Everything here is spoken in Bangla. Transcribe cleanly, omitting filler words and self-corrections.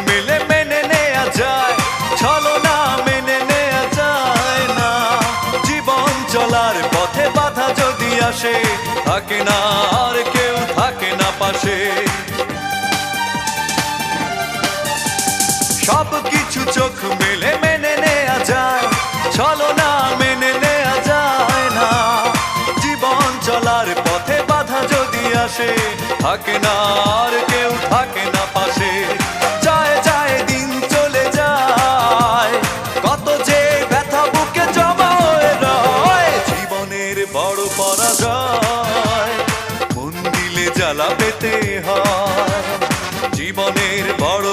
মেলে মেনে নেয়া যায়, ছলনা মেনে নেয়া যায় না। জীবন চলার পথে বাধা যদি আসে, থাকে না আর কেউ, থাকে না পাশে। সব কিছু চোখ মেলে মেনে নেয়া যায়, ছলনা মেনে নেয়া যায় না। জীবন চলার পথে বাধা যদি আসে, থাকে না আর কেউ, থাকে না পাশে। যায় যায় দিন চলে যায়, কত যে ব্যথা বুকে জমা হয়ে রয়। জীবনের বড় পরাজয়, মন দিলে জ্বালা পেতে হয়। জীবনের বড়